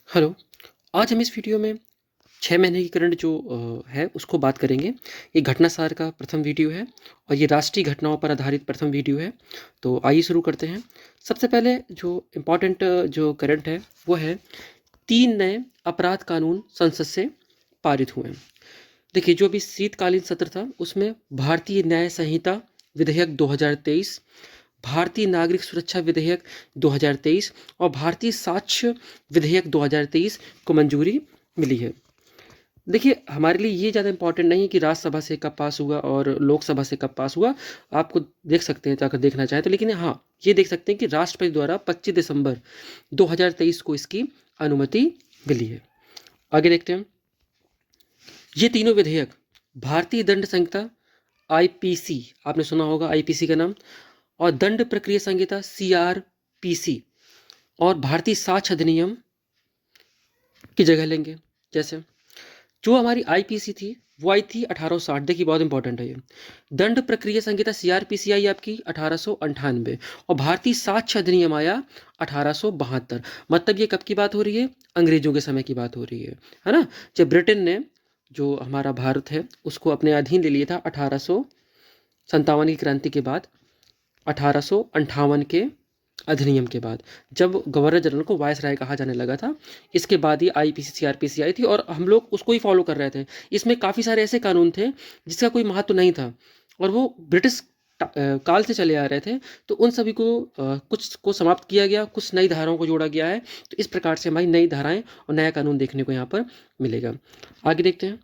Hello. आज हम इस वीडियो में 6 महीने की करंट जो है उसको बात करेंगे। ये घटनासार का प्रथम वीडियो है और ये राष्ट्रीय घटनाओं पर आधारित प्रथम वीडियो है। तो आइए शुरू करते हैं। सबसे पहले जो इम्पोर्टेंट जो करंट है वो है 3 नए अपराध कानून संसद से पारित हुए हैं। देखिए, जो अभी शीतकालीन सत्र था उसमें भारतीय न्याय संहिता विधेयक 2023, भारतीय नागरिक सुरक्षा विधेयक 2023 और भारतीय साक्ष्य विधेयक 2023 को मंजूरी मिली है। देखिए, हमारे लिए ये ज़्यादा इम्पोर्टेंट नहीं है कि राज्यसभा से कब पास हुआ और लोकसभा से कब पास हुआ। आपको देख सकते हैं जाकर देखना चाहें तो, लेकिन हाँ, ये देख सकते हैं कि राष्ट्रपति द्वारा 25 दिसंबर 2023 को इसकी अनुमति मिली है। आगे देखते हैं। ये तीनों विधेयक भारतीय दंड संहिता आईपीसी, आपने सुना होगा आईपीसी का नाम, और दंड प्रक्रिया संहिता सीआरपीसी और भारतीय साक्ष्य अधिनियम की जगह लेंगे। जैसे जो हमारी आईपीसी थी वो आई थी 1860। देखिए, बहुत इंपॉर्टेंट है ये। दंड प्रक्रिया संहिता सीआरपीसी आई आपकी 1898 और भारतीय साक्ष्य अधिनियम आया 1872। मतलब ये कब की बात हो रही है? अंग्रेजों के समय की बात हो रही है ना? जब ब्रिटेन ने जो हमारा भारत है उसको अपने अधीन ले लिया था 1857 की क्रांति के बाद, 1858 के अधिनियम के बाद, जब गवर्नर जनरल को वायसराय कहा जाने लगा था। इसके बाद ही आईपीसी सीआरपीसी आई थी और हम लोग उसको ही फॉलो कर रहे थे। इसमें काफ़ी सारे ऐसे कानून थे जिसका कोई महत्व नहीं था और वो ब्रिटिश काल से चले आ रहे थे। तो उन सभी को कुछ को समाप्त किया गया, कुछ नई धाराओं को जोड़ा गया है। तो इस प्रकार से हमारी नई धाराएं और नया कानून देखने को यहाँ पर मिलेगा। आगे देखते हैं।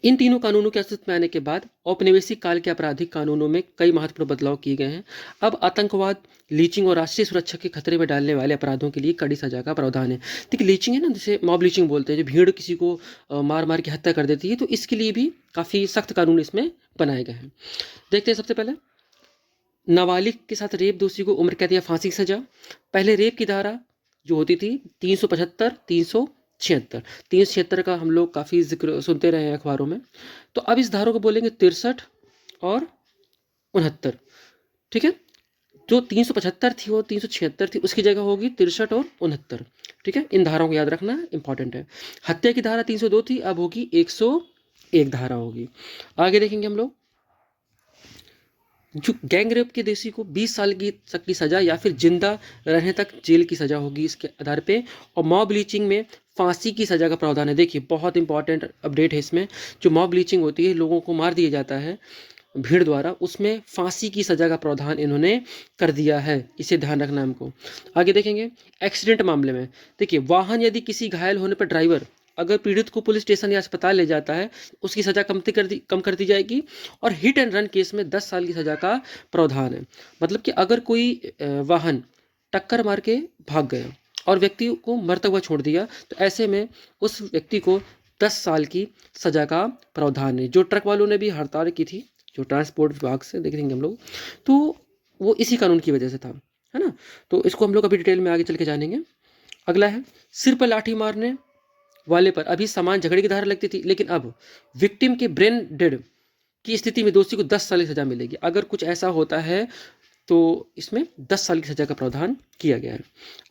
इन तीनों कानूनों के अस्तित्व में आने के बाद औपनिवेशिक काल के आपराधिक कानूनों में कई महत्वपूर्ण बदलाव किए गए हैं। अब आतंकवाद, लीचिंग और राष्ट्रीय सुरक्षा के खतरे में डालने वाले अपराधों के लिए कड़ी सजा का प्रावधान है। देखिए, लीचिंग है ना, जिसे मॉब लीचिंग बोलते हैं, जो भीड़ किसी को मार मार के हत्या कर देती है, तो इसके लिए भी काफ़ी सख्त कानून इसमें बनाए गए हैं। देखते हैं सबसे पहले नाबालिग के साथ रेप दोषी को उम्र कैद या फांसी की सजा। पहले रेप की धारा जो होती थी 375, 376, 376 का हम लोग काफ़ी जिक्र सुनते रहे हैं अखबारों में। तो अब इस धारा को बोलेंगे 63 और 69। ठीक है, जो 375 थी वो 376 थी, उसकी जगह होगी 63 और 69। ठीक है, इन धाराओं को याद रखना इंपॉर्टेंट है। हत्या की धारा 302 थी, अब होगी 101 धारा होगी। आगे देखेंगे हम लोग। जो गैंग रेप के दोषी को 20 साल की तक की सजा या फिर जिंदा रहने तक जेल की सजा होगी इसके आधार पे। और मॉब लीचिंग में फांसी की सजा का प्रावधान है। देखिए, बहुत इंपॉर्टेंट अपडेट है इसमें। जो मॉब लीचिंग होती है, लोगों को मार दिया जाता है भीड़ द्वारा, उसमें फांसी की सजा का प्रावधान इन्होंने कर दिया है। इसे ध्यान रखना है हमको। आगे देखेंगे। एक्सीडेंट मामले में देखिए, वाहन यदि किसी घायल होने पर ड्राइवर अगर पीड़ित को पुलिस स्टेशन या अस्पताल ले जाता है, उसकी सजा कम कर दी जाएगी। और हिट एंड रन केस में 10 साल की सजा का प्रावधान है। मतलब कि अगर कोई वाहन टक्कर मार के भाग गया और व्यक्ति को मरता हुआ छोड़ दिया, तो ऐसे में उस व्यक्ति को 10 साल की सजा का प्रावधान है। जो ट्रक वालों ने भी हड़ताल की थी, जो ट्रांसपोर्ट विभाग से देखेंगे हम लोग, तो वो इसी कानून की वजह से था, है ना? तो इसको हम लोग अभी डिटेल में आगे चल के जानेंगे। अगला है सिर पर लाठी मारने वाले पर अभी समान झगड़े की धारा लगती थी, लेकिन अब विक्टिम के ब्रेन डेड की स्थिति में दोषी को 10 साल की सजा मिलेगी। अगर कुछ ऐसा होता है तो इसमें 10 साल की सजा का प्रावधान किया गया है।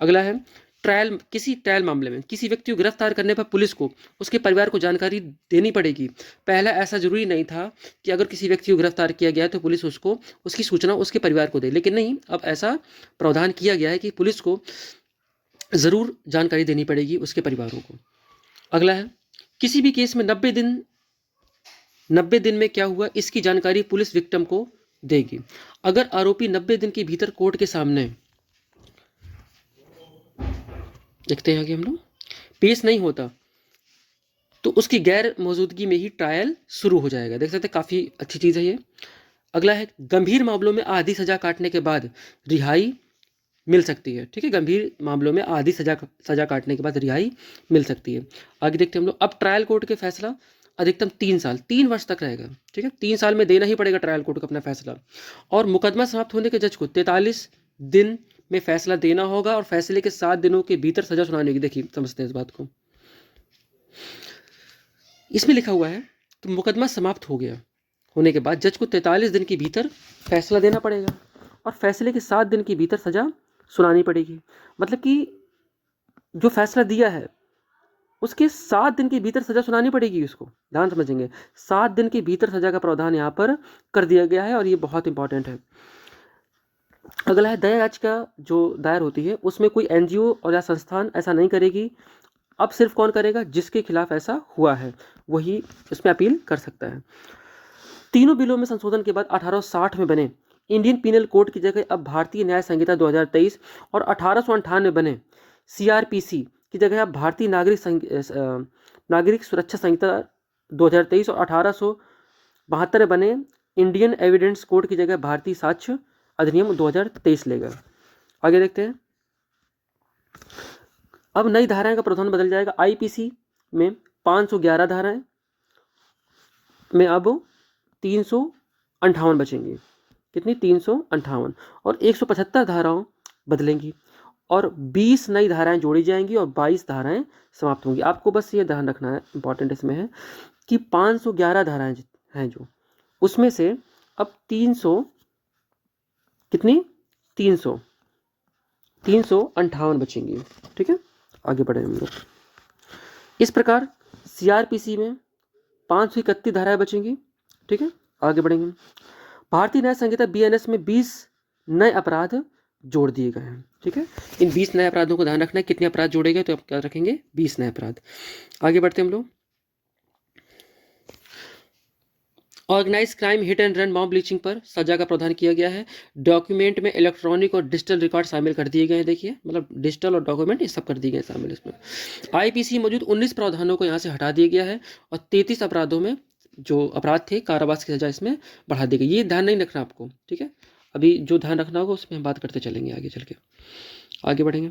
अगला है ट्रायल। किसी ट्रायल मामले में किसी व्यक्ति को गिरफ्तार करने पर पुलिस को उसके परिवार को जानकारी देनी पड़ेगी। पहला ऐसा जरूरी नहीं था कि अगर किसी व्यक्ति को गिरफ्तार किया गया है तो पुलिस उसको उसकी सूचना उसके परिवार को दे, लेकिन नहीं, अब ऐसा प्रावधान किया गया है कि पुलिस को ज़रूर जानकारी देनी पड़ेगी उसके परिवारों को। अगला है किसी भी केस में 90 दिन में क्या हुआ इसकी जानकारी पुलिस विक्टिम को देगी। अगर आरोपी 90 दिन के भीतर कोर्ट के सामने, देखते हैं आगे हम लोग, पेश नहीं होता तो उसकी गैर मौजूदगी में ही ट्रायल शुरू हो जाएगा। देख सकते हैं, काफ़ी अच्छी चीज़ है ये। अगला है गंभीर मामलों में आधी सजा काटने के बाद रिहाई मिल सकती है। ठीक है, गंभीर मामलों में आधी सजा काटने के बाद रिहाई मिल सकती है। आगे देखते हैं हम लोग। अब ट्रायल कोर्ट के फैसला अधिकतम 3 साल, 3 वर्ष तक रहेगा। ठीक है, 3 साल में देना ही पड़ेगा ट्रायल कोर्ट को अपना फैसला। और मुकदमा समाप्त होने के जज को 43 दिन में फैसला देना होगा और फैसले के 7 दिनों के भीतर सजा सुनानी होगी। देखिए, समझते हैं इस बात को। इसमें लिखा हुआ है कि मुकदमा समाप्त हो गया होने के बाद जज को 43 दिन के भीतर फैसला देना पड़ेगा और फैसले के 7 दिन के भीतर सजा सुनानी पड़ेगी। मतलब कि जो फैसला दिया है उसके 7 दिन के भीतर सजा सुनानी पड़ेगी उसको, ध्यान समझेंगे। 7 दिन के भीतर सजा का प्रावधान यहाँ पर कर दिया गया है और ये बहुत इंपॉर्टेंट है। अगला है दया याचिका जो दायर होती है उसमें कोई एनजीओ और या संस्थान ऐसा नहीं करेगी। अब सिर्फ कौन करेगा? जिसके खिलाफ ऐसा हुआ है वही इसमें अपील कर सकता है। तीनों बिलों में संशोधन के बाद 1860 में बने इंडियन पीनल कोड की जगह अब भारतीय न्याय संहिता 2023 और 1898 में बने सीआरपीसी की जगह अब भारतीय नागरिक सुरक्षा संहिता 2023 और 1872 में बने इंडियन एविडेंस कोड की जगह भारतीय साक्ष्य अधिनियम 2023 लेगा। आगे देखते हैं। अब नई धाराएं का प्रावधान बदल जाएगा। आईपीसी में 511 धाराएं में अब 358 बचेंगी। कितनी? 358। और 175 धाराओं बदलेंगी और 20 नई धाराएं जोड़ी जाएंगी और 22 धाराएं समाप्त होंगी। आपको बस ये ध्यान रखना है, इंपॉर्टेंट इसमें है कि 511 धाराएं हैं जो, उसमें से अब 300 कितनी? 358 बचेंगी। ठीक है, आगे बढ़े हम लोग। इस प्रकार सीआरपीसी में 531 धाराएं बचेंगी। ठीक है, आगे बढ़ेंगे। भारतीय न्याय संहिता बीएनएस में 20 नए अपराध जोड़ दिए गए हैं। ठीक है, इन 20 नए अपराधों को ध्यान रखना है। कितने अपराध जोड़े गए? तो आप क्या रखेंगे? 20 नए अपराध। आगे बढ़ते हम लोग। Organise crime, hit and run, mob lynching पर सजा का प्रावधान किया गया है। डॉक्यूमेंट में इलेक्ट्रॉनिक और डिजिटल रिकॉर्ड शामिल कर दिए गए हैं। देखिए, मतलब डिजिटल और डॉक्यूमेंट ये सब कर दिए गए शामिल इसमें। आईपीसी मौजूद 19 प्रावधानों को यहाँ से हटा दिया गया है और 33 अपराधों में जो अपराध थे कारावास की सजा इसमें बढ़ा दी गई। ये ध्यान नहीं रखना आपको। ठीक है, अभी जो ध्यान रखना होगा उसमें हम बात करते चलेंगे आगे चल के। आगे बढ़ेंगे।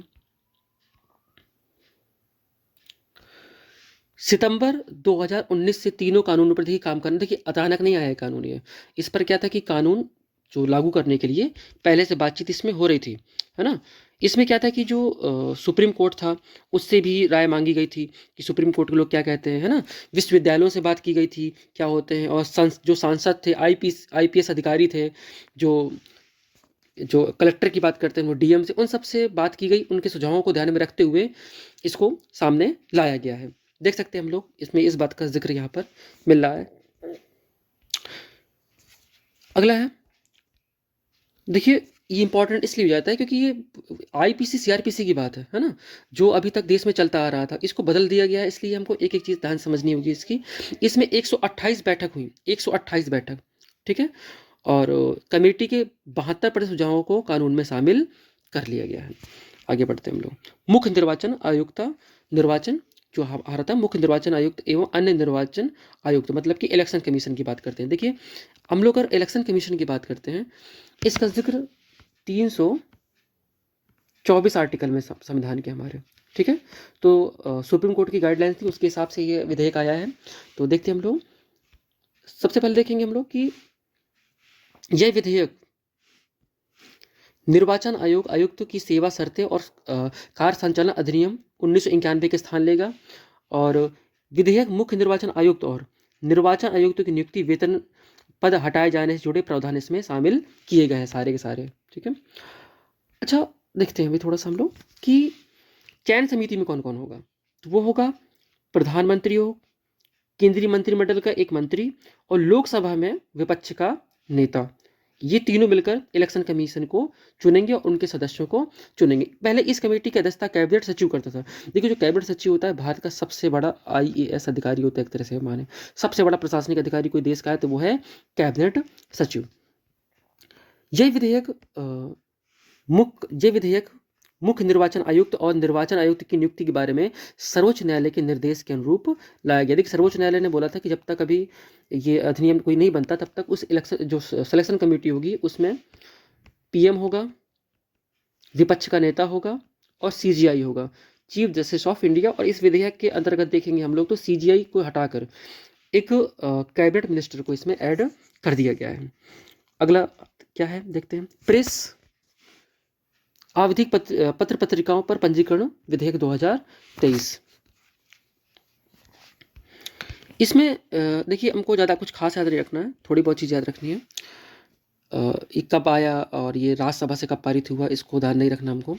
सितंबर 2019 से तीनों कानूनों पर देखिए काम करना। देखिए, अचानक नहीं आया है कानून ये। इस पर क्या था कि कानून जो लागू करने के लिए पहले से बातचीत इसमें हो रही थी, है ना। इसमें क्या था कि जो सुप्रीम कोर्ट था उससे भी राय मांगी गई थी कि सुप्रीम कोर्ट के लोग क्या कहते हैं, है ना। विश्वविद्यालयों से बात की गई थी क्या होते हैं, और जो सांसद थे, आईपीएस अधिकारी थे, जो जो कलेक्टर की बात करते हैं वो डीएम से, उन सब से बात की गई। उनके सुझावों को ध्यान में रखते हुए इसको सामने लाया गया है। देख सकते हैं हम लोग इसमें इस बात का जिक्र यहाँ पर मिल रहा है। अगला है, देखिए ये इंपॉर्टेंट इसलिए हो जाता है क्योंकि ये आईपीसी सीआरपीसी की बात है ना, जो अभी तक देश में चलता आ रहा था, इसको बदल दिया गया है। इसलिए हमको एक एक चीज़ ध्यान समझनी होगी इसकी। इसमें 128 बैठक हुई, 128 बैठक। ठीक है, और कमेटी के 72% सुझावों को कानून में शामिल कर लिया गया है। आगे बढ़ते हैं हम लोग। मुख्य निर्वाचन आयुक्त निर्वाचन जो आ रहा था, मुख्य निर्वाचन आयुक्त एवं अन्य निर्वाचन आयुक्त, मतलब कि इलेक्शन कमीशन की बात करते हैं। देखिए, हम लोग अगर इलेक्शन कमीशन की बात करते हैं, इसका जिक्र 324 आर्टिकल में संविधान के हमारे। ठीक है, तो सुप्रीम कोर्ट की गाइडलाइंस थी, उसके हिसाब से ये विधेयक आया है। तो देखते हैं हम लोग। सबसे पहले देखेंगे हम लोग कि यह विधेयक निर्वाचन आयोग आयुक्त की सेवा शर्तें और कार्य संचालन अधिनियम 1991 के स्थान लेगा। और विधेयक मुख्य निर्वाचन आयुक्त और निर्वाचन आयुक्त की नियुक्ति, वेतन, पद हटाए जाने से जुड़े प्रावधान इसमें शामिल किए गए हैं सारे के सारे। ठीक है, अच्छा देखते हैं अभी थोड़ा सा हम लोग कि चयन समिति में कौन कौन होगा। तो वो होगा प्रधानमंत्री हो, केंद्रीय मंत्रिमंडल का एक मंत्री और लोकसभा में विपक्ष का नेता। ये तीनों मिलकर इलेक्शन कमीशन को चुनेंगे और उनके सदस्यों को चुनेंगे। पहले इस कमेटी की अध्यक्षता कैबिनेट सचिव करता था। देखिए, जो कैबिनेट सचिव होता है भारत का सबसे बड़ा आईएएस अधिकारी होता है, एक तरह से माने सबसे बड़ा प्रशासनिक अधिकारी कोई देश का है तो वो है कैबिनेट सचिव। यह विधेयक मुख्य निर्वाचन आयुक्त और निर्वाचन आयुक्त की नियुक्ति के बारे में सर्वोच्च न्यायालय के निर्देश के अनुरूप लाया गया। देखिए, सर्वोच्च न्यायालय ने बोला था कि जब तक अभी ये अधिनियम कोई नहीं बनता तब तक उस इलेक्शन जो सिलेक्शन कमेटी होगी उसमें पीएम होगा, विपक्ष का नेता होगा और सीजीआई होगा, चीफ जस्टिस ऑफ इंडिया। और इस विधेयक के अंतर्गत देखेंगे हम लोग तो सीजीआई को हटाकर एक कैबिनेट मिनिस्टर को इसमें ऐड कर दिया गया है। अगला क्या है देखते हैं। प्रेस आवधिक पत्र पत्रिकाओं पर पंजीकरण विधेयक 2023। इसमें देखिए, हमको ज़्यादा कुछ खास याद नहीं रखना है, थोड़ी बहुत चीज़ याद रखनी है। ये कब आया और ये राज्यसभा से कब पारित हुआ, इसको ध्यान नहीं रखना हमको।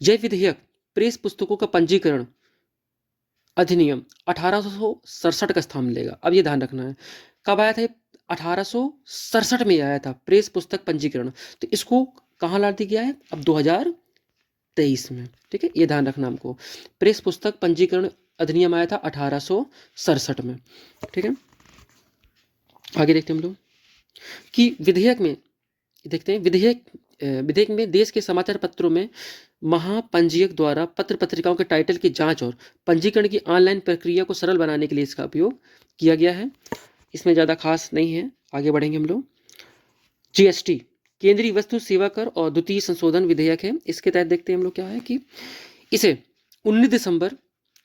यह विधेयक प्रेस पुस्तकों का पंजीकरण अधिनियम 1867 का स्थान लेगा। अब ये ध्यान रखना है, कब आया था ये? 1867 में आया था प्रेस पुस्तक पंजीकरण। तो इसको कहाँ ला दिया गया है? अब 2023 में। ठीक है, ये ध्यान रखना हमको। प्रेस पुस्तक पंजीकरण अधिनियम आया था 1867 में। ठीक है, आगे देखते हैं हम लोग कि विधेयक में देखते हैं, विधेयक में देश के समाचार पत्रों में महापंजीयक द्वारा पत्र पत्रिकाओं के टाइटल की जांच और पंजीकरण की ऑनलाइन प्रक्रिया को सरल बनाने के लिए इसका उपयोग किया गया है। इसमें ज़्यादा खास नहीं है, आगे बढ़ेंगे हम लोग। जीएसटी केंद्रीय वस्तु सेवा कर और द्वितीय संशोधन विधेयक है। इसके तहत देखते हैं हम लोग क्या है कि इसे 19 दिसंबर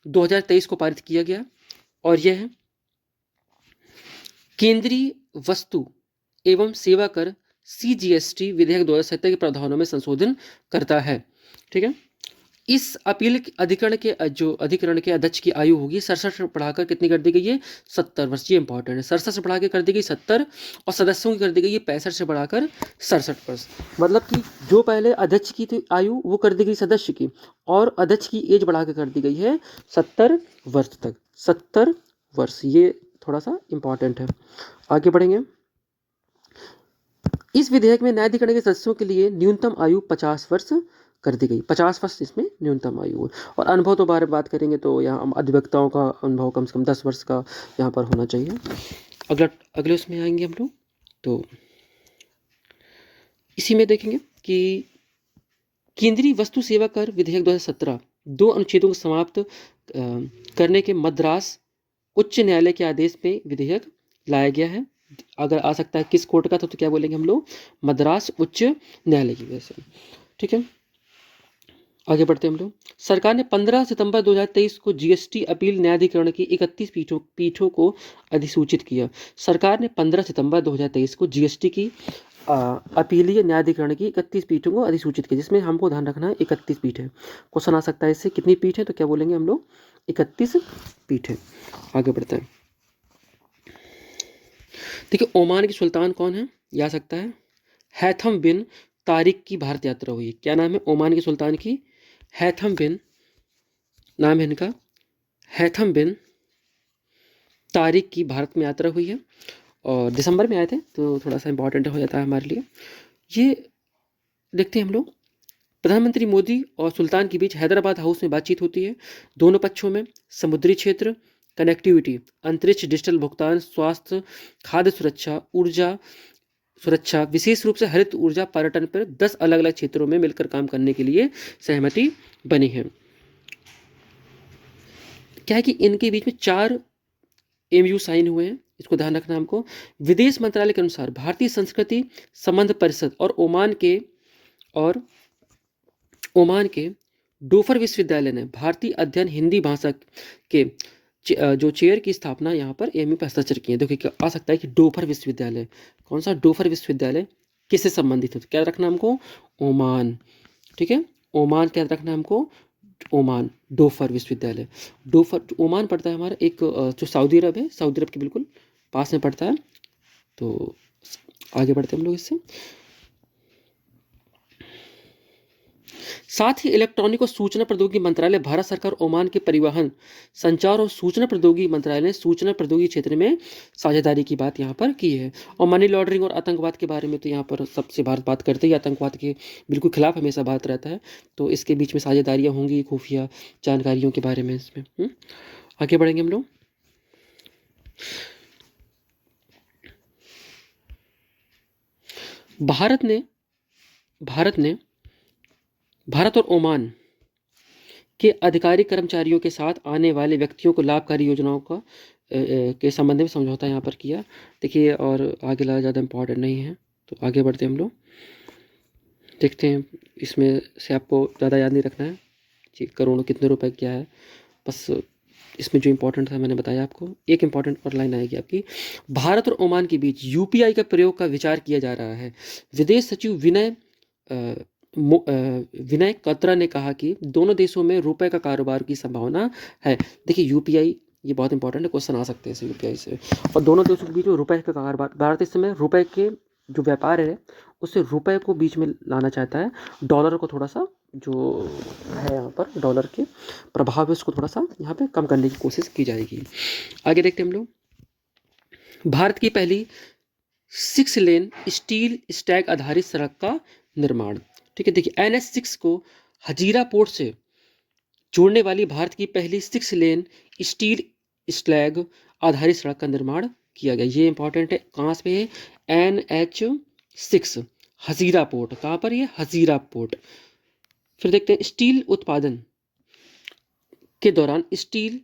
2023 को पारित किया गया और यह केंद्रीय वस्तु एवं सेवा कर CGST विधेयक 2017 के प्रावधानों में संशोधन करता है। ठीक है, इस अपील अधिकरण के अध्यक्ष की आयु होगी 67 से बढ़ाकर कितनी कर दी गई है? 70 वर्ष। ये इंपॉर्टेंट है, 67 से बढ़ाकर कर दी गई 70 और सदस्यों की कर दी गई है 65 से बढ़ाकर 67 वर्ष। मतलब कि जो पहले अध्यक्ष की थी आयु वो कर दी गई सदस्य की, और अध्यक्ष की एज बढ़ाकर कर दी गई है 70 वर्ष तक। 70 वर्ष, ये थोड़ा सा इंपॉर्टेंट है। आगे बढ़ेंगे। इस विधेयक में न्यायाधिकरण के सदस्यों के लिए न्यूनतम आयु 50 वर्ष कर दी गई। 50 वर्ष इसमें न्यूनतम आयु। और अनुभव तो बारे में बात करेंगे तो यहाँ अधिवक्ताओं का अनुभव कम से कम 10 वर्ष का यहाँ पर होना चाहिए। अगले उसमें आएंगे हम लोग, तो इसी में देखेंगे कि केंद्रीय वस्तु सेवा कर विधेयक 2017 2 अनुच्छेदों को समाप्त करने के मद्रास उच्च न्यायालय के आदेश में विधेयक लाया गया है। अगर आ सकता है किस कोर्ट का था तो क्या बोलेंगे हम लोग? मद्रास उच्च न्यायालय की वजह से। ठीक है, आगे बढ़ते हैं हम लोग। सरकार ने 15 सितंबर 2023 को जीएसटी अपील न्यायाधिकरण की 31 पीठों को अधिसूचित किया। सरकार ने 15 सितंबर 2023 को जीएसटी की अपीलीय न्यायाधिकरण की 31 पीठों को अधिसूचित किया, जिसमें हमको ध्यान रखना है 31 पीठ है। क्वेश्चन आ सकता है इससे, कितनी पीठ है? तो क्या बोलेंगे हम लोग? 31 पीठ है। आगे बढ़ते हैं। देखिए, ओमान के सुल्तान कौन है? ये आ सकता है हैथम बिन तारिक की भारत यात्रा हुई। क्या नाम है ओमान के सुल्तान की? हैथम बिन, नाम है इनका हैथम बिन तारिक की भारत में यात्रा हुई है और दिसंबर में आए थे, तो थोड़ा सा इंपॉर्टेंट हो जाता है हमारे लिए। ये देखते हैं हम लोग। प्रधानमंत्री मोदी और सुल्तान के बीच हैदराबाद हाउस में बातचीत होती है। दोनों पक्षों में समुद्री क्षेत्र, कनेक्टिविटी, अंतरिक्ष, डिजिटल भुगतान, स्वास्थ्य, खाद्य सुरक्षा, ऊर्जा सुरक्षा, विशेष रूप से हरित ऊर्जा, पर्यटन पर 10 अलग अलग क्षेत्रों में मिलकर काम करने के लिए सहमति बनी है। क्या है कि इनके बीच में 4 MOU साइन हुए हैं, इसको ध्यान रखना हमको। विदेश मंत्रालय के अनुसार भारतीय संस्कृति संबंध परिषद और ओमान के डोफर विश्वविद्यालय ने भारतीय अध्ययन हिंदी भाषा के जो चेयर की स्थापना यहाँ पर MOU पर हस्ताक्षर किए। देखिए आ सकता है कि डोफर विश्वविद्यालय, कौन सा डोफर विश्वविद्यालय, किससे संबंधित है? तो क्या रखना हमको? ओमान। ठीक है, ओमान क्या रखना हमको? ओमान, डोफर विश्वविद्यालय। डोफर ओमान पड़ता है हमारा एक जो सऊदी अरब है, सऊदी अरब के बिल्कुल पास में पड़ता है। तो आगे बढ़ते हैं हम लोग इससे। साथ ही इलेक्ट्रॉनिक और सूचना प्रौद्योगिकी मंत्रालय, भारत सरकार, ओमान के परिवहन, संचार और सूचना प्रौद्योगिकी मंत्रालय ने सूचना प्रौद्योगिकी क्षेत्र में साझेदारी की बात यहाँ पर की है। और मनी लॉन्ड्रिंग और आतंकवाद के बारे में तो यहाँ पर सबसे भारत बात करते ही आतंकवाद के बिल्कुल खिलाफ हमेशा बात रहता है, तो इसके बीच में साझेदारियाँ होंगी खुफिया जानकारियों के बारे में इसमें। आगे बढ़ेंगे हम लोग। भारत और ओमान के अधिकारी कर्मचारियों के साथ आने वाले व्यक्तियों को लाभकारी योजनाओं का के संबंध में समझौता यहाँ पर किया। देखिए, और आगे ज़्यादा इम्पोर्टेंट नहीं है, तो आगे बढ़ते हैं हम लोग। देखते हैं, इसमें से आपको ज़्यादा याद नहीं रखना है जी, करोड़ों कितने रुपए क्या है, बस इसमें जो इम्पोर्टेंट था मैंने बताया आपको। एक इम्पॉर्टेंट और लाइन आएगी आपकी, भारत और ओमान के बीच UPI का प्रयोग का विचार किया जा रहा है। विदेश सचिव विनय कत्रा ने कहा कि दोनों देशों में रुपए का कारोबार की संभावना है। देखिए, UPI ये बहुत इंपॉर्टेंट है, क्वेश्चन आ सकते हैं इसे UPI से। और दोनों देशों के बीच में रुपए का कारोबार, भारत इस समय रुपए के जो व्यापार है उससे रुपए को बीच में लाना चाहता है, डॉलर को थोड़ा सा जो है यहाँ पर डॉलर के प्रभाव है उसको थोड़ा सा यहाँ पे कम करने की कोशिश की जाएगी। आगे देखते हैं हम लोग, भारत की पहली 6 लेन स्टील स्टैग आधारित सड़क का निर्माण। ठीक है, देखिए NH6 को हजीरा पोर्ट से जोड़ने वाली भारत की पहली 6 लेन स्टील स्लैग आधारित सड़क का निर्माण किया गया। ये इंपॉर्टेंट है, कहाँ पे है, NH6 हजीरा पोर्ट, कहाँ पर ये, हजीरा पोर्ट। फिर देखते हैं, स्टील उत्पादन के दौरान स्टील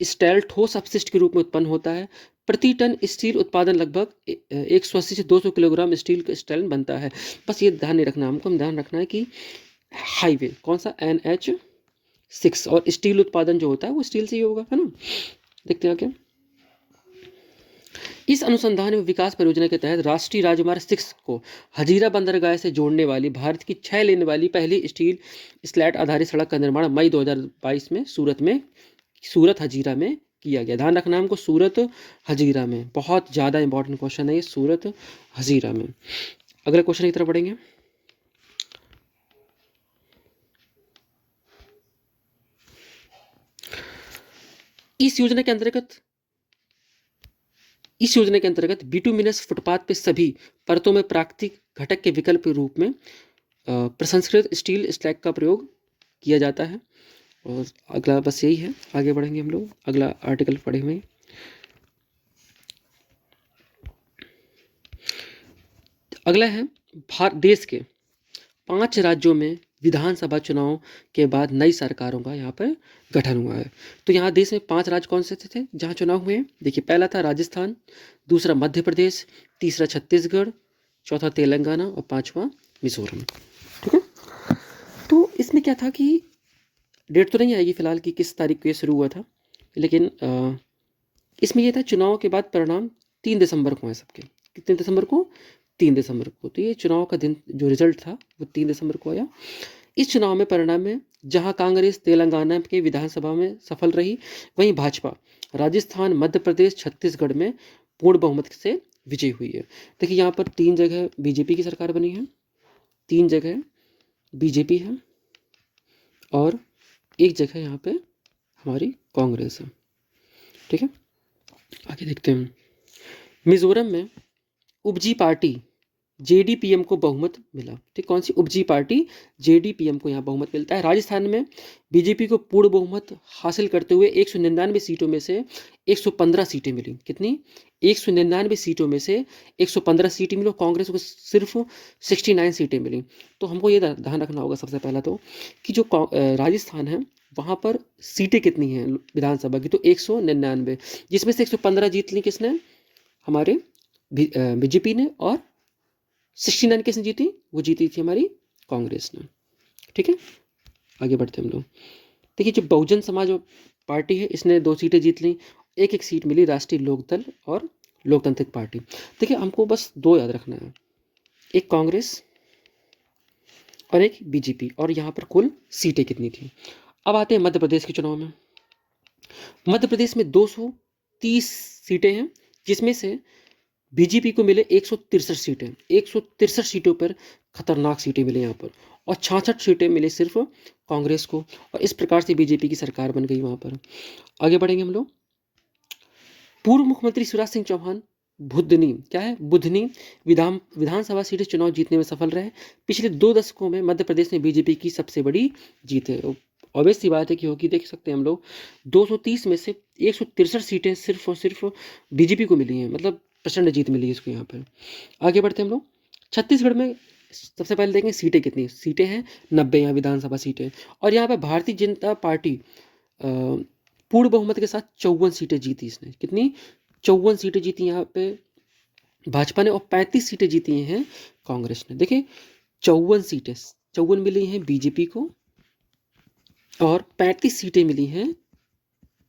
स्टैल ठोस अपशिष्ट के रूप में उत्पन्न होता है। प्रति टन स्टील उत्पादन लगभग 180 से 200 किलोग्राम स्टील का स्टैल बनता है। बस ये ध्यान नहीं रखना हमको, ध्यान रखना है कि हाईवे कौन सा, NH6, और स्टील उत्पादन जो होता है वो स्टील से ही होगा, है ना। देखते हैं आगे, इस अनुसंधान एवं विकास परियोजना के तहत राष्ट्रीय राजमार्ग 6 को हजीरा बंदरगाह से जोड़ने वाली भारत की 6 लेन वाली पहली स्टील स्लैट आधारित सड़क का निर्माण मई 2022 में सूरत हजीरा में किया गया। ध्यान रखना हमको, सूरत हजीरा में, बहुत ज़्यादा इंपॉर्टेंट क्वेश्चन है ये, सूरत हजीरा में। अगले क्वेश्चन की तरफ बढ़ेंगे। इस योजना के अंतर्गत बिटुमिनस फुटपाथ पे सभी परतों में प्राकृतिक घटक के विकल्प के रूप में प्रसंस्कृत स्टील स्लैग का प्रयोग किया जाता है। और अगला बस यही है, आगे बढ़ेंगे हम लोग, अगला आर्टिकल पढ़े हुए। अगला है, देश के 5 राज्यों में विधानसभा चुनाव के बाद नई सरकारों का यहाँ पर गठन हुआ है। तो यहाँ देश में 5 राज्य कौन से थे जहाँ चुनाव हुए हैं, देखिए पहला था राजस्थान, दूसरा मध्य प्रदेश, तीसरा छत्तीसगढ़, चौथा तेलंगाना और 5वां मिजोरम। ठीक है, तो इसमें क्या था कि डेट तो नहीं आएगी फिलहाल कि किस तारीख को ये शुरू हुआ था, लेकिन इसमें ये था चुनाव के बाद परिणाम 3 दिसंबर को है सबके। कितने दिसंबर को, 3 दिसंबर को। तो ये चुनाव का दिन जो रिजल्ट था वो 3 दिसंबर को आया। इस चुनाव में परिणाम में जहां कांग्रेस तेलंगाना के विधानसभा में सफल रही, वहीं भाजपा राजस्थान, मध्य प्रदेश, छत्तीसगढ़ में पूर्ण बहुमत से विजयी हुई है। देखिए यहाँ पर 3 जगह बीजेपी की सरकार बनी है, 3 जगह बीजेपी है और 1 जगह यहाँ पे हमारी कांग्रेस है। ठीक है, आगे देखते हैं। मिजोरम में उपजी पार्टी JDPM को बहुमत मिला। ठीक, कौन सी, उपजी पार्टी JDPM को यहाँ बहुमत मिलता है। राजस्थान में बीजेपी को पूर्ण बहुमत हासिल करते हुए 199 सीटों में से 115 सीटें मिली। कितनी, 199 सीटों में से 115 सीटें मिली। कांग्रेस को सिर्फ 69 सीटें मिली। तो हमको ये ध्यान रखना होगा सबसे पहला तो कि जो राजस्थान है वहाँ पर सीटें कितनी हैं विधानसभा की, तो 199, जिसमें से 115 जीत ली किसने, हमारे बीजेपी ने, और 69 किसने जीती, वो जीती थी हमारी कांग्रेस ने। ठीक है, आगे बढ़ते हम लोग। देखिए जो बहुजन समाज पार्टी है इसने 2 सीटें जीत ली, 1-1 सीट मिली राष्ट्रीय लोकदल और लोकतांत्रिक पार्टी। देखिए हमको बस 2 याद रखना है, एक कांग्रेस और एक बीजेपी, और यहाँ पर कुल सीटें कितनी थी। अब आते हैं मध्य प्रदेश के चुनाव में। मध्य प्रदेश में 230 सीटें हैं, जिसमें से बीजेपी को मिले 163 सीटें। 163 सीटों पर खतरनाक सीटें मिली यहाँ पर, और 66 सीटें मिली सिर्फ कांग्रेस को, और इस प्रकार से बीजेपी की सरकार बन गई वहाँ पर। आगे बढ़ेंगे हम लोग। पूर्व मुख्यमंत्री शिवराज सिंह चौहान बुधनी, क्या है, बुधनी विधानसभा सीटें चुनाव जीतने में सफल रहे। पिछले 2 दशकों में मध्य प्रदेश में बीजेपी की सबसे बड़ी जीत है। ऑब्वियस सी बात है कि होगी, देख सकते हैं हम लोग 230 में से 163 सीटें सिर्फ और सिर्फ बीजेपी को मिली हैं, मतलब प्रचंड जीत मिली है इसको यहाँ पर। आगे बढ़ते हैं हम लोग। छत्तीसगढ़ में सबसे पहले देखें सीटें कितनी, सीटें हैं 90 यहाँ विधानसभा सीटें, और यहाँ पे भारतीय जनता पार्टी पूर्ण बहुमत के साथ 54 सीटें जीती इसने। कितनी, 54 सीटें जीती यहाँ पे भाजपा ने, और 35 सीटें जीती हैं कांग्रेस ने। देखिए 54 सीटें, 54 मिली हैं बीजेपी को और 35 सीटें मिली हैं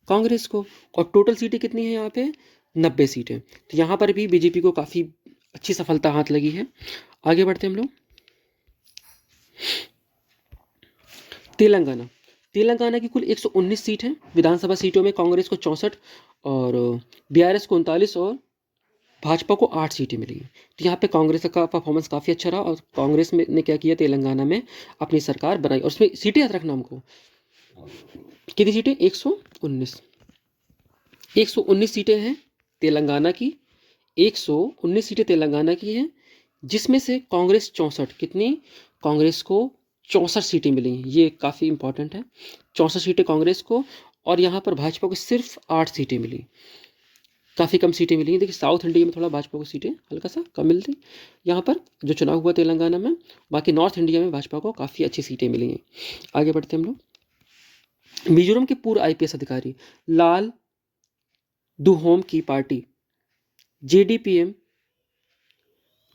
कांग्रेस को, और टोटल सीटें कितनी हैं यहाँ पे, 90 सीटें। तो यहाँ पर भी बीजेपी को काफ़ी अच्छी सफलता हाथ लगी है। आगे बढ़ते हैं हम लोग। तेलंगाना की कुल 119 सीट हैं विधानसभा सीटों में, कांग्रेस को 64 और BRS को 39 और भाजपा को 8 सीटें मिली। तो यहाँ पे कांग्रेस का परफॉर्मेंस काफ़ी अच्छा रहा और कांग्रेस में ने क्या किया, तेलंगाना में अपनी सरकार बनाई। और उसमें सीटें याद रखना हमको, कितनी सीटें, 119 सीटें हैं तेलंगाना की, 119 सीटें तेलंगाना की हैं, जिसमें से कांग्रेस 64, कितनी, कांग्रेस को 64 सीटें मिली हैं। ये काफ़ी इंपॉर्टेंट है, 64 सीटें कांग्रेस को, और यहाँ पर भाजपा को सिर्फ 8 सीटें मिली, काफ़ी कम सीटें मिली हैं। देखिए साउथ इंडिया में थोड़ा भाजपा को सीटें हल्का सा कम मिलती यहाँ पर जो चुनाव हुआ तेलंगाना में, बाकी नॉर्थ इंडिया में भाजपा को काफ़ी अच्छी सीटें मिली हैं। आगे बढ़ते हम लोग। मिजोरम के पूर्व IPS अधिकारी लाल दुहोम की पार्टी JDPM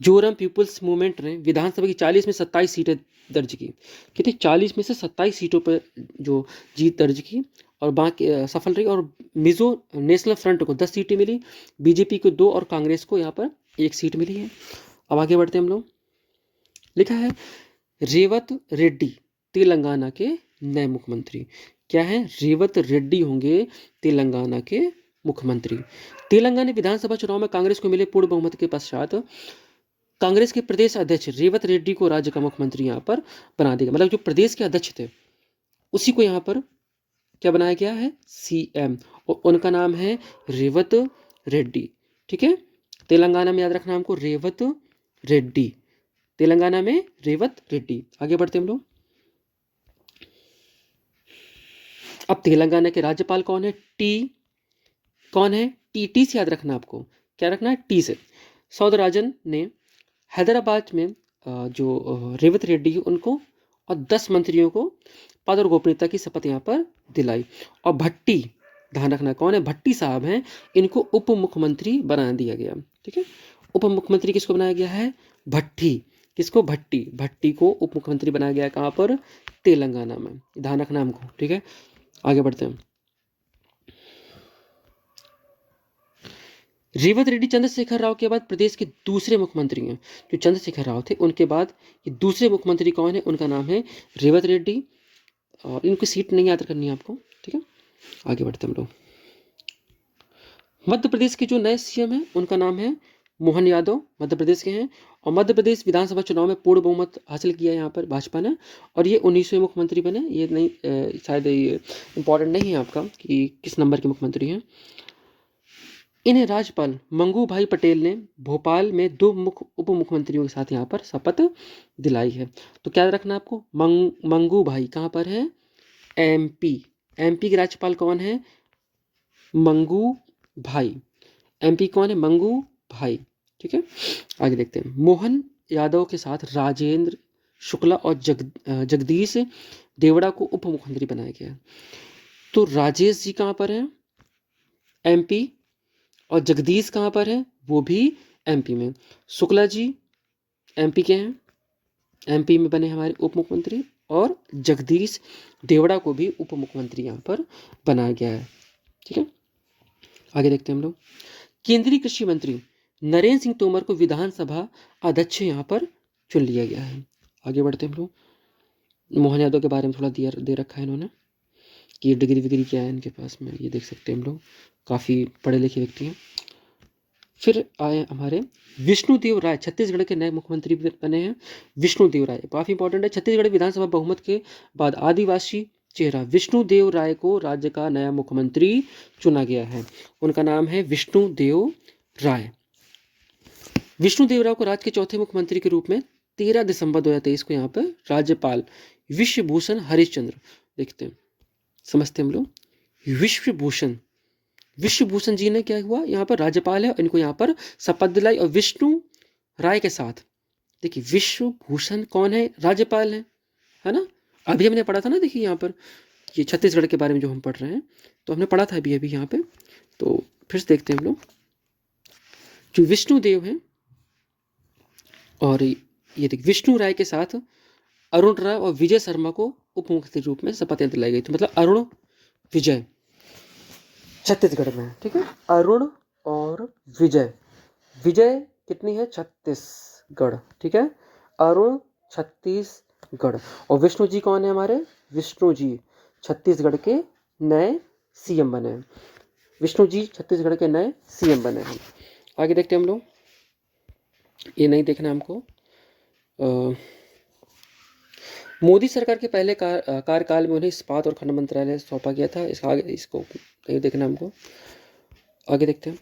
जोरम पीपुल्स मूवमेंट ने विधानसभा की 40 में 27 सीटें दर्ज की। कितनी, 40 में से 27 सीटों पर जो जीत दर्ज की और बाकी सफल रही। और मिजो नेशनल फ्रंट को 10 सीटें मिली, बीजेपी को 2 और कांग्रेस को यहाँ पर 1 सीट मिली है। अब आगे बढ़ते हम लोग। लिखा है रेवत रेड्डी तेलंगाना के नए मुख्यमंत्री। क्या है, रेवत रेड्डी होंगे तेलंगाना के मुख्यमंत्री। तेलंगाना विधानसभा चुनाव में कांग्रेस को मिले पूर्ण बहुमत के पश्चात कांग्रेस के प्रदेश अध्यक्ष रेवत रेड्डी को राज्य का मुख्यमंत्री यहाँ पर बना देगा। मतलब जो प्रदेश के अध्यक्ष थे उसी को यहाँ पर क्या बनाया गया है, CM, और उनका नाम है रेवत रेड्डी। ठीक है, तेलंगाना में याद रखना हमको, रेवत रेड्डी, तेलंगाना में रेवत रेड्डी। आगे बढ़ते हम लोग। अब तेलंगाना के राज्यपाल कौन है, कौन है, टी से याद रखना आपको, क्या रखना है, टी से। सौदराजन ने हैदराबाद में जो रेवत रेड्डी है उनको और 10 मंत्रियों को पद और गोपनीयता की शपथ यहाँ पर दिलाई। और भट्टी, ध्यान रखना कौन है, भट्टी साहब हैं, इनको उप मुख्यमंत्री बना दिया गया। ठीक है, उप मुख्यमंत्री किसको बनाया गया है, भट्टी, किसको, भट्टी को उप मुख्यमंत्री बनाया गया, कहाँ पर, तेलंगाना में, ध्यान रखना हमको। ठीक है, आगे बढ़ते हैं। रेवत रेड्डी चंद्रशेखर राव के बाद प्रदेश के दूसरे मुख्यमंत्री हैं। जो चंद्रशेखर राव थे उनके बाद ये दूसरे मुख्यमंत्री कौन है, उनका नाम है रेवत रेड्डी। और इनकी सीट नहीं याद करनी है आपको। ठीक है, आगे बढ़ते हम लोग। मध्य प्रदेश के जो नए CM हैं उनका नाम है मोहन यादव, मध्य प्रदेश के हैं। और मध्य प्रदेश विधानसभा चुनाव में पूर्ण बहुमत हासिल किया यहाँ पर भाजपा ने, और ये 19वें मुख्यमंत्री बने। ये नहीं शायद ये इंपॉर्टेंट नहीं है आपका कि किस नंबर के मुख्यमंत्री हैं। इन्हें राज्यपाल मंगू भाई पटेल ने भोपाल में 2 उप मुख्यमंत्रियों के साथ यहाँ पर शपथ दिलाई है। तो क्या रखना आपको, मंगू भाई कहाँ पर है, MP के राज्यपाल कौन है, मंगू भाई, MP कौन है, मंगू भाई। ठीक है, आगे देखते हैं। मोहन यादव के साथ राजेंद्र शुक्ला और जगदीश देवड़ा को उप मुख्यमंत्री बनाया गया। तो राजेश जी कहाँ पर हैं, MP, और जगदीश कहाँ पर है, वो भी MP में। शुक्ला जी MP के हैं, MP में बने हमारे उप मुख्यमंत्री, और जगदीश देवड़ा को भी उप मुख्यमंत्री यहाँ पर बनाया गया है। ठीक है, आगे देखते हैं हम लोग। केंद्रीय कृषि मंत्री नरेंद्र सिंह तोमर को विधानसभा अध्यक्ष यहाँ पर चुन लिया गया है। आगे बढ़ते हैं हम लोग। मोहन यादव के बारे में थोड़ा दे रखा है इन्होंने कि डिग्री विग्री क्या है इनके पास में, ये देख सकते हैं हम लोग, काफ़ी पढ़े लिखे व्यक्ति हैं। फिर आए हमारे विष्णुदेव राय, छत्तीसगढ़ के नए मुख्यमंत्री बने हैं। विष्णुदेव राय काफ़ी इंपॉर्टेंट है। छत्तीसगढ़ विधानसभा बहुमत के बाद आदिवासी चेहरा विष्णुदेव राय को राज्य का नया मुख्यमंत्री चुना गया है। उनका नाम है विष्णुदेव राय। विष्णुदेव राय को राज्य के चौथे मुख्यमंत्री के रूप में 13 दिसंबर 2023 को यहाँ पर राज्यपाल विश्वभूषण हरिश्चंद्र, देखते हैं समझते हम लोग, विश्वभूषण जी ने क्या हुआ, यहाँ पर राज्यपाल है, इनको यहाँ पर शपथ दिलाई। और विष्णु राय के साथ देखिए विश्वभूषण कौन है, राज्यपाल है ना। अभी हमने पढ़ा था ना, देखिए यहाँ पर ये छत्तीसगढ़ के बारे में जो हम पढ़ रहे हैं तो हमने पढ़ा था अभी यहाँ पे, तो फिर से देखते हैं हम लोग। जो विष्णुदेव हैं और ये देखिए विष्णु राय के साथ अरुण राय और विजय शर्मा को उप मुख्यमंत्री रूप में शपथ दिलाई गई थी। मतलब अरुण विजय छत्तीसगढ़ में, ठीक है, अरुण और विजय कितनी है, छत्तीसगढ़, ठीक है, अरुण छत्तीसगढ़। और विष्णु जी कौन है हमारे, विष्णु जी छत्तीसगढ़ के नए CM बने हैं। विष्णु जी छत्तीसगढ़ के नए CM बने हैं। आगे देखते हैं हम लोग, ये नहीं देखना हमको। मोदी सरकार के पहले कार्यकाल में उन्हें इस्पात और खनन मंत्रालय सौंपा गया था। इसका आगे इसको नहीं देखना हमको, आगे देखते हैं।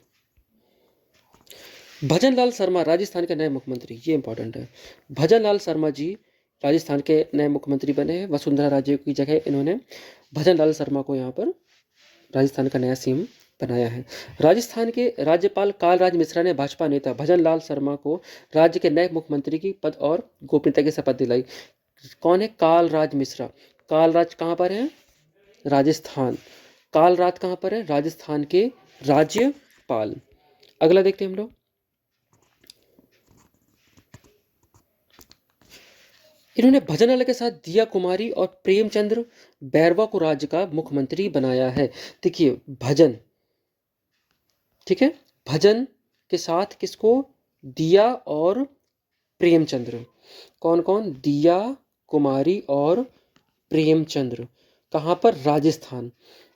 भजन लाल शर्मा राजस्थान के नए मुख्यमंत्री, ये इंपॉर्टेंट है। भजन लाल शर्मा जी राजस्थान के नए मुख्यमंत्री बने हैं। वसुंधरा राजे की जगह इन्होंने भजन लाल शर्मा को यहाँ पर राजस्थान का नया सीएम बनाया है। राजस्थान के राज्यपाल कालराज मिश्रा ने भाजपा नेता भजन लाल शर्मा को राज्य के नए मुख्यमंत्री की पद और गोपनीयता की शपथ दिलाई। कौन है? कालराज मिश्रा। कालराज कहाँ पर है? राजस्थान। कालराज कहाँ पर है? राजस्थान के राज्यपाल। अगला देखते हैं हम लोग। इन्होंने भजनलाल के साथ दिया कुमारी और प्रेमचंद्र बैरवा को राज्य का मुख्यमंत्री बनाया है। देखिए भजन, ठीक है, भजन के साथ किसको? दिया और प्रेमचंद्र। कौन कौन? दिया कुमारी और प्रेमचंद्र। कहाँ पर? राजस्थान।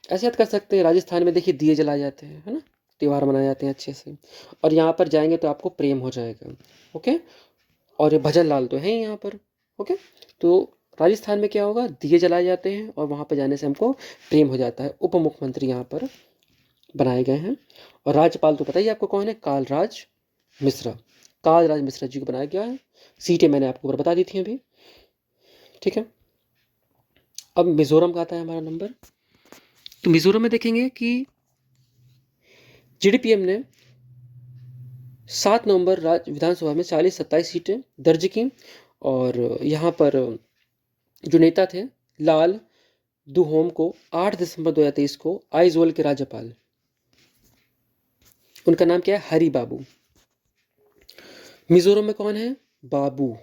ऐसे याद कर सकते हैं, राजस्थान में देखिए दिए जलाए जाते हैं, है ना, त्यौहार मनाए जाते हैं अच्छे से। और यहाँ पर जाएंगे तो आपको प्रेम हो जाएगा। ओके, और ये भजन लाल तो है ही यहाँ पर। ओके, तो राजस्थान में क्या होगा? दिए जलाए जाते हैं और वहाँ पर जाने से हमको प्रेम हो जाता है। उप मुख्यमंत्री यहाँ पर बनाए गए हैं। और राज्यपाल तो पता ही आपको कौन है? कालराज मिश्रा। कालराज मिश्रा जी को बनाया गया है। सीटें मैंने आपको ऊपर बता दी थी अभी, ठीक है। अब मिजोरम का आता है हमारा नंबर। तो मिजोरम में देखेंगे कि जीडीपीएम ने 7 नवंबर विधानसभा में 40-27 सीटें दर्ज की। और यहाँ पर जो नेता थे लाल दुहोम को 8 दिसंबर 2023 को आइजोल के राज्यपाल, उनका नाम क्या है? हरि बाबू। मिजोरम में कौन है? बाबू।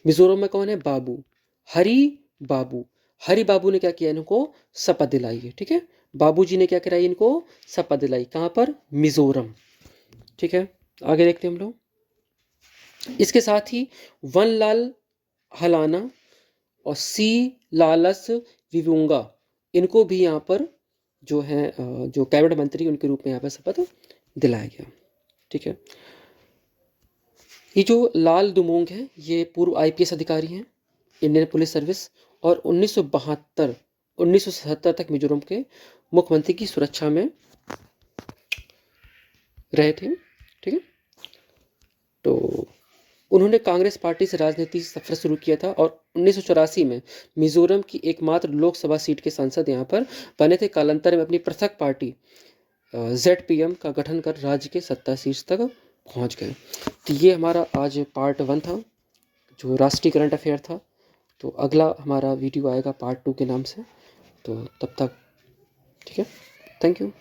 मिजोरम में कौन है? बाबू, हरि बाबू। हरि बाबू ने क्या किया? इनको शपथ दिलाई है, ठीक है। बाबूजी ने क्या कराई? इनको शपथ दिलाई। कहाँ पर? मिजोरम, ठीक है। आगे देखते हैं हम लोग। इसके साथ ही वनलाल हलाना और सी लालस विवुंगा, इनको भी यहाँ पर जो है जो कैबिनेट मंत्री उनके रूप में यहाँ पर शपथ दिलाया गया, ठीक है। ये जो लाल दुमोंग है ये पूर्व आईपीएस अधिकारी हैं इंडियन पुलिस सर्विस, और 1977 तक मिजोरम के मुख्यमंत्री की सुरक्षा में रहे थे, ठीक है। तो उन्होंने कांग्रेस पार्टी से राजनीति सफर शुरू किया था और 1984 में मिजोरम की एकमात्र लोकसभा सीट के सांसद यहाँ पर बने थे। कालांतर में अपनी पृथक पार्टी ZPM का गठन कर राज्य के 70 शीर्ष तक पहुँच गए। तो ये हमारा आज पार्ट 1 था जो राष्ट्रीय करंट अफेयर था। तो अगला हमारा वीडियो आएगा पार्ट 2 के नाम से। तो तब तक ठीक है, थैंक यू।